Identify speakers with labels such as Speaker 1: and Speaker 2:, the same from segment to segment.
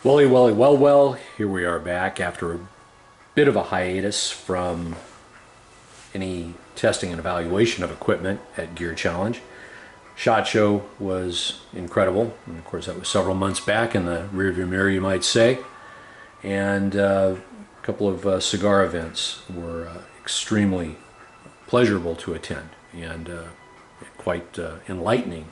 Speaker 1: Well, here we are back after a bit of a hiatus from any testing and evaluation of equipment at Gear Challenge. SHOT Show was incredible, and of course that was several months back in the rearview mirror, you might say. And a couple of cigar events were extremely pleasurable to attend and quite enlightening.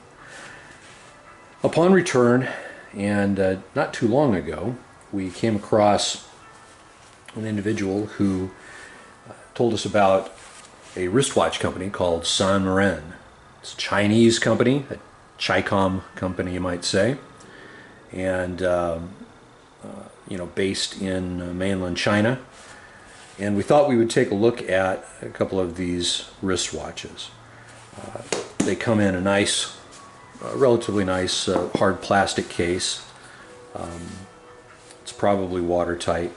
Speaker 1: Upon return, and not too long ago, we came across an individual who told us about a wristwatch company called Sanren. It's a Chinese company, a Chicom company, you might say, and based in mainland China. And we thought we would take a look at a couple of these wristwatches. They come in a nice, relatively nice hard plastic case. It's probably watertight.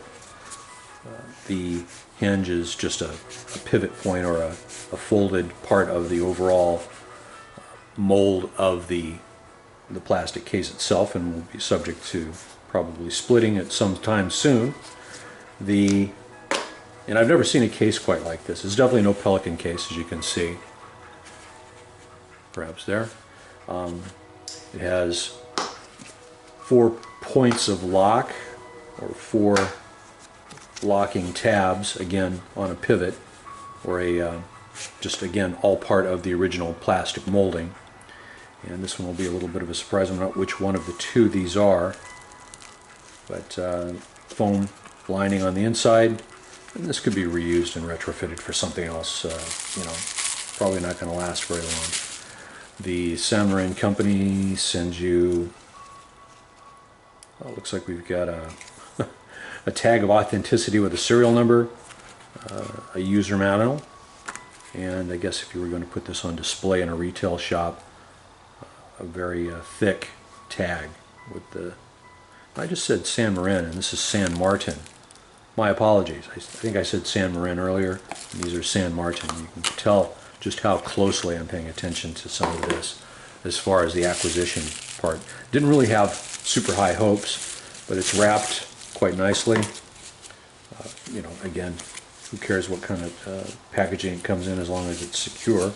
Speaker 1: The hinge is just a pivot point or a folded part of the overall mold of the plastic case itself, and will be subject to probably splitting at some time soon. And I've never seen a case quite like this. It's definitely no Pelican case, as you can see. Perhaps there. It has 4 points of lock, or 4 locking tabs, again on a pivot, or just again all part of the original plastic molding. And this one will be a little bit of a surprise. I'm not which one of the two these are, but foam lining on the inside, and this could be reused and retrofitted for something else. Probably not going to last very long. The Sanren company sends you, well, it looks like we've got a tag of authenticity with a serial number, a user manual, and I guess if you were going to put this on display in a retail shop, a very thick tag with the, I just said Sanren and this is San Martin. My apologies. I think I said Sanren earlier. These are San Martin. You can tell just how closely I'm paying attention to some of this as far as the acquisition part. Didn't really have super high hopes, but it's wrapped quite nicely. Again, who cares what kind of packaging it comes in as long as it's secure.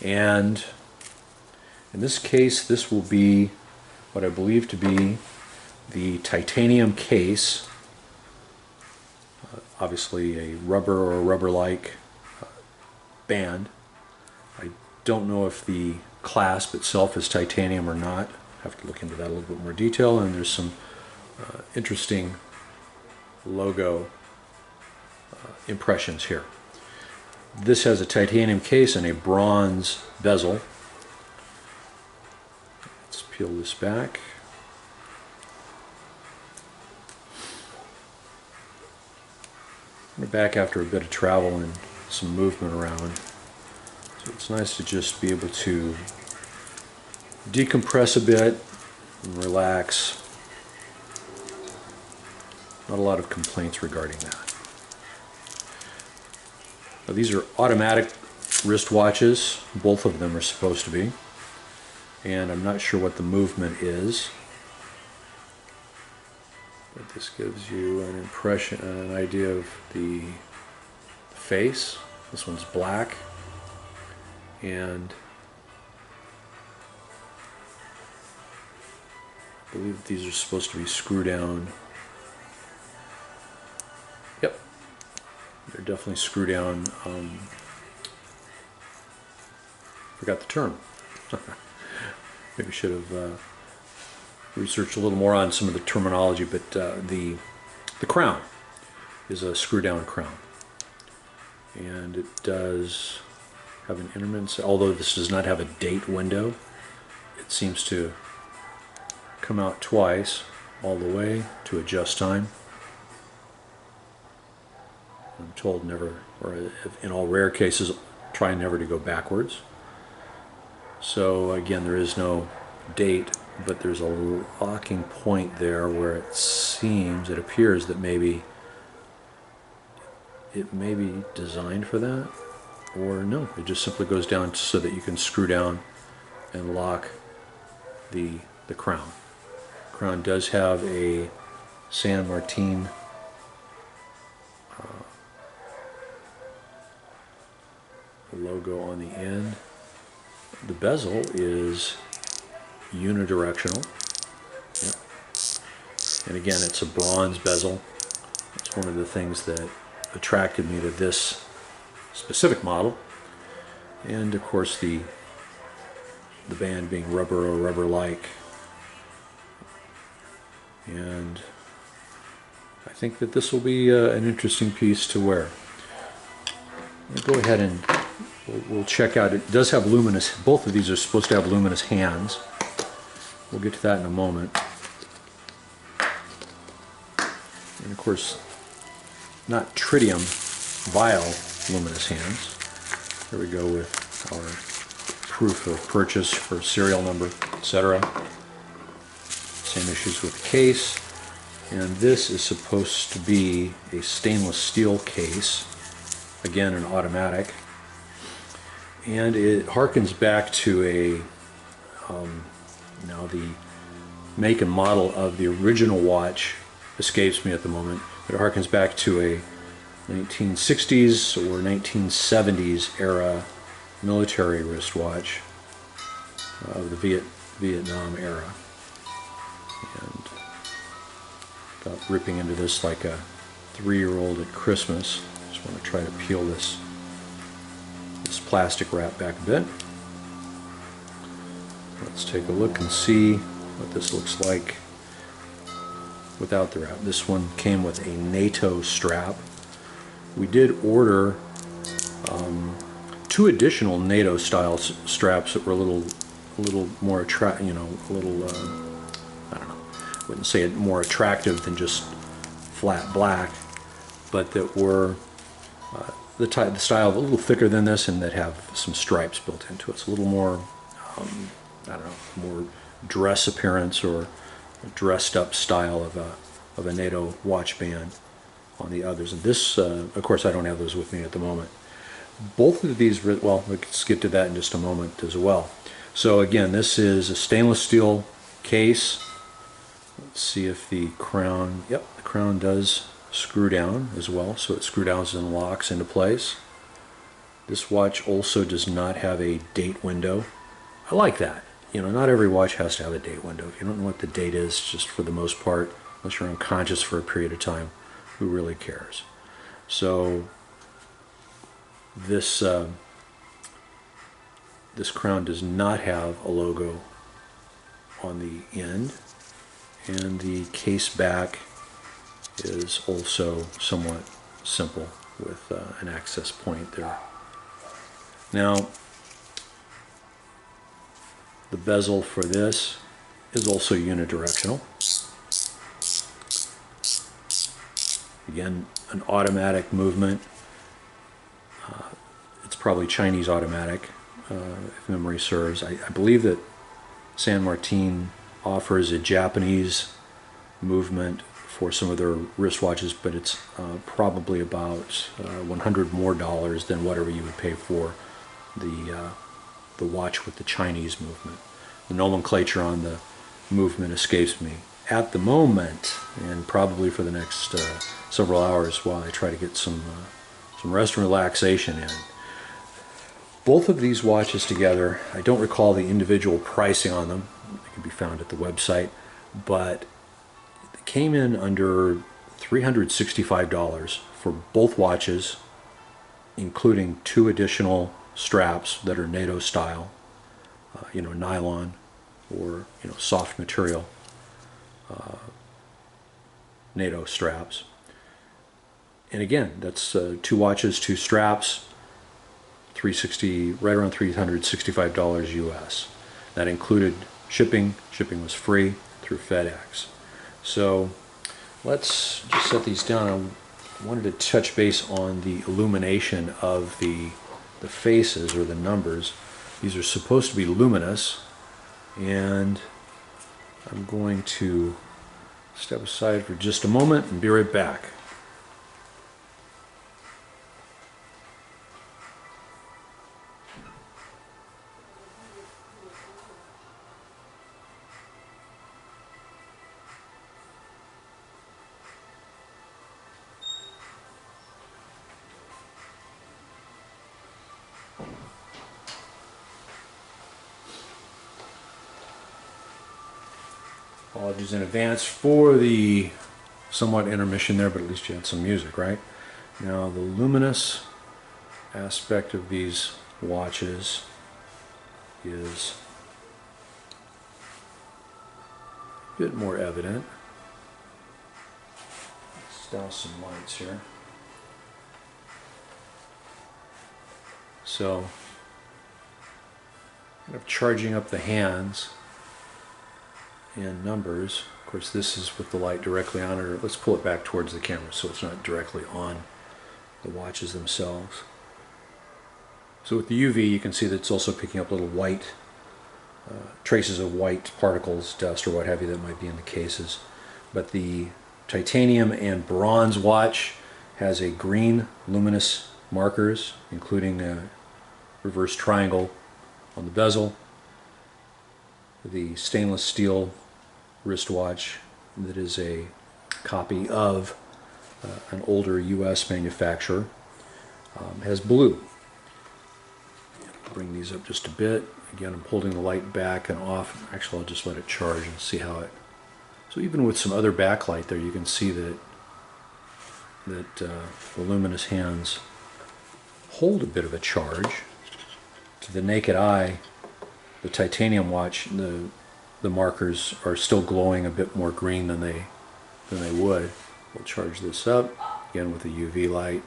Speaker 1: And in this case, this will be what I believe to be the titanium case. Obviously a rubber or rubber-like band. I don't know if the clasp itself is titanium or not. I have to look into that a little bit more detail, and there's some interesting logo impressions here. This has a titanium case and a bronze bezel. Let's peel this back. We're back after a bit of travel and some movement around, so it's nice to just be able to decompress a bit and relax. Not a lot of complaints regarding that. Now, these are automatic wristwatches. Both of them are supposed to be, and I'm not sure what the movement is. But this gives you an impression, an idea of the face. This one's black, and I believe these are supposed to be screw down. Yep, they're definitely screw down. Forgot the term. Maybe should have researched a little more on some of the terminology, but the crown is a screw down crown, and it does have an intermittent, although this does not have a date window. It seems to come out twice all the way to adjust time. I'm told never, or in all rare cases, try never to go backwards. So again, there is no date, but there's a locking point there where it appears that maybe it may be designed for that, or no, it just simply goes down so that you can screw down and lock the crown. Crown does have a San Martin logo on the end. The bezel is unidirectional. Yep. And again, it's a bronze bezel. It's one of the things that attracted me to this specific model. And of course the band being rubber or rubber-like. And I think that this will be an interesting piece to wear. I'll go ahead and we'll check out. It does have luminous, both of these are supposed to have luminous hands. We'll get to that in a moment. And of course, not tritium, vial luminous hands. Here we go with our proof of purchase for serial number, etc. Same issues with the case. And this is supposed to be a stainless steel case. Again, an automatic. And it harkens back to a, now the make and model of the original watch escapes me at the moment, but it harkens back to a 1960s or 1970s era military wristwatch of the Vietnam era. And got ripping into this like a 3-year-old at Christmas. Just want to try to peel this plastic wrap back a bit. Let's take a look and see what this looks like without the wrap. This one came with a NATO strap. We did order 2 additional NATO style straps that were a little more attractive, you know, a little I don't know, I wouldn't say it more attractive than just flat black, but that were the style a little thicker than this, and that have some stripes built into it. It's a little more, I don't know, more dress appearance or a dressed up style of a NATO watch band on the others. And this, of course, I don't have those with me at the moment. Both of these, well, let's get to that in just a moment as well. So again, this is a stainless steel case. Let's see if the crown, yep, the crown does screw down as well, so it screw downs and locks into place. This watch also does not have a date window. I like that. You know, not every watch has to have a date window. If you don't know what the date is, just for the most part, unless you're unconscious for a period of time, who really cares? So this this crown does not have a logo on the end, and the case back is also somewhat simple with an access point there. Now, the bezel for this is also unidirectional. Again, an automatic movement. It's probably Chinese automatic, if memory serves. I believe that San Martin offers a Japanese movement for some of their wristwatches, but it's probably about $100 more than whatever you would pay for the watch with the Chinese movement. The nomenclature on the movement escapes me at the moment, and probably for the next several hours while I try to get some rest and relaxation in. Both of these watches together, I don't recall the individual pricing on them. They can be found at the website, but came in under $365 for both watches, including 2 additional straps that are NATO style, you know, nylon or, you know, soft material NATO straps. And again, that's 2 watches, 2 straps, right around $365 US. That included shipping. Shipping was free through FedEx. So let's just set these down. I wanted to touch base on the illumination of the faces or the numbers. These are supposed to be luminous, and I'm going to step aside for just a moment and be right back. Apologies in advance for the somewhat intermission there, but at least you had some music, right? Now the luminous aspect of these watches is a bit more evident. Let's douse some lights here. So, kind of charging up the hands in numbers. Of course, this is with the light directly on it. Let's pull it back towards the camera so it's not directly on the watches themselves. So with the UV, you can see that it's also picking up little white traces of white particles, dust, or what have you that might be in the cases. But the titanium and bronze watch has a green luminous markers, including a reverse triangle on the bezel. The stainless steel wristwatch that is a copy of an older US manufacturer has blue. Bring these up just a bit. Again, I'm holding the light back and off. Actually, I'll just let it charge and see how it... So even with some other backlight there, you can see that the luminous hands hold a bit of a charge. To the naked eye, the titanium watch, the markers are still glowing a bit more green than they would. We'll charge this up again with the UV light,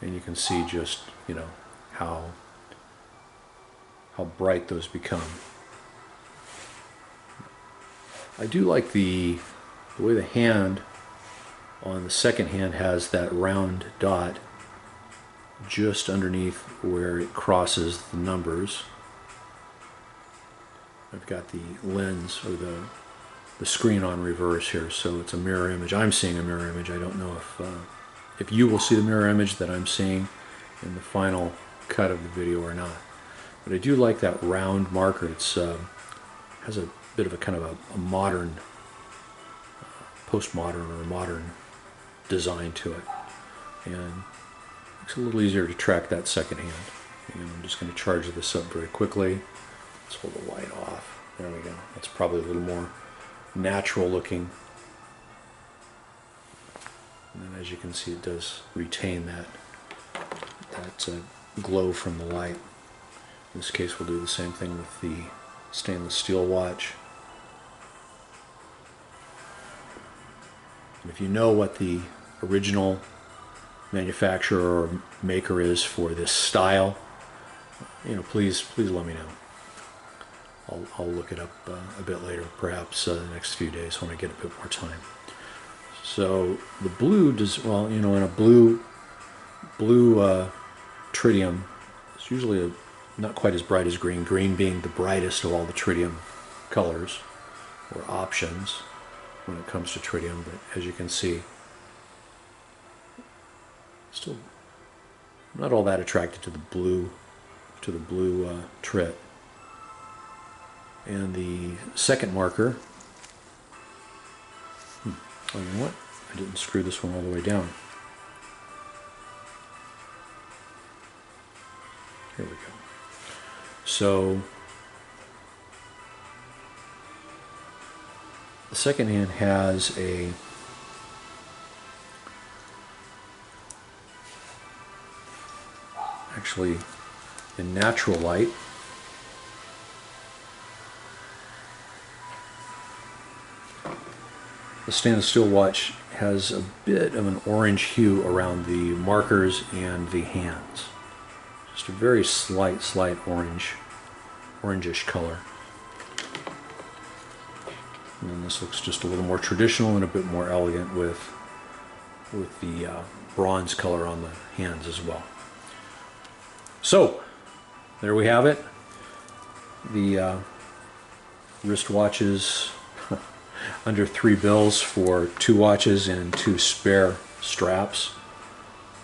Speaker 1: and you can see just, you know, how bright those become. I do like the way the hand on the second hand has that round dot just underneath where it crosses the numbers. I've got the lens or the screen on reverse here, so it's a mirror image. I'm seeing a mirror image. I don't know if you will see the mirror image that I'm seeing in the final cut of the video or not. But I do like that round marker. It's has a bit of a kind of a modern, postmodern or modern design to it, and it's a little easier to track that second hand. And I'm just going to charge this up very quickly. Let's hold the light off. There we go. That's probably a little more natural looking. And then as you can see, it does retain that glow from the light. In this case, we'll do the same thing with the stainless steel watch. And if you know what the original manufacturer or maker is for this style, you know, please let me know. I'll look it up a bit later, perhaps the next few days when I get a bit more time. So the blue does, well, you know, in a blue tritium, it's usually not quite as bright as green, green being the brightest of all the tritium colors or options when it comes to tritium. But as you can see, still not all that attracted to the blue trit. And the second marker, oh, you know what? I didn't screw this one all the way down. Here we go. So the second hand has actually in natural light. The stainless steel watch has a bit of an orange hue around the markers and the hands. Just a very slight orangish color. And then this looks just a little more traditional and a bit more elegant with the bronze color on the hands as well. So there we have it. The wristwatches under $3 for 2 watches and 2 spare straps.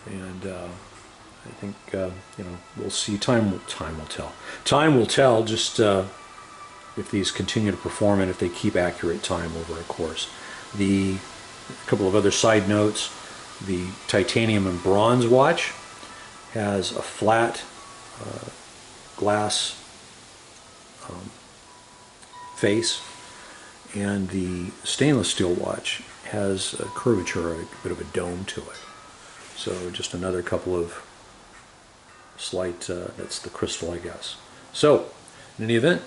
Speaker 1: And I think you know, we'll see. Time will tell. Time will tell. Just if these continue to perform and if they keep accurate time over a course. A couple of other side notes: the titanium and bronze watch has a flat glass face, And the stainless steel watch has a curvature, a bit of a dome to it. So just another couple of slight, that's the crystal, I guess. So, in any event,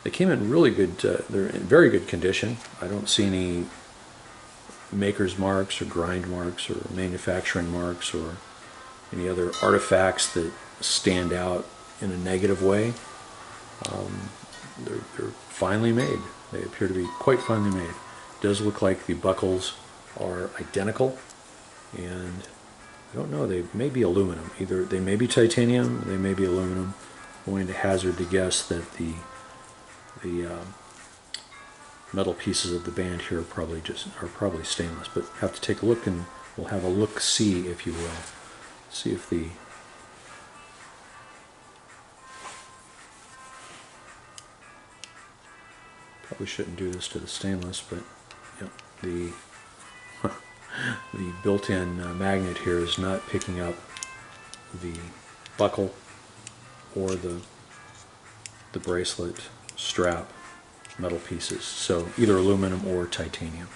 Speaker 1: they came in really good, they're in very good condition. I don't see any maker's marks or grind marks or manufacturing marks or any other artifacts that stand out in a negative way. They're finely made. They appear to be quite finely made. It does look like the buckles are identical, and I don't know, they may be aluminum. Either they may be titanium, they may be aluminum. I'm going to hazard to guess that the metal pieces of the band here are probably stainless, but have to take a look, and we'll have a look-see, if you will. See if the probably shouldn't do this to the stainless, but yep, the built-in magnet here is not picking up the buckle or the bracelet strap metal pieces, so either aluminum or titanium.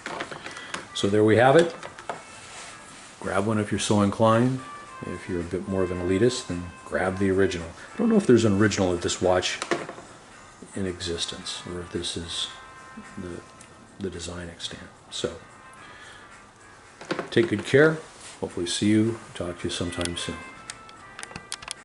Speaker 1: So there we have it. Grab one if you're so inclined. If you're a bit more of an elitist, then grab the original. I don't know if there's an original of this watch in existence, or if this is the design extant. So take good care. Hopefully see you, talk to you sometime soon.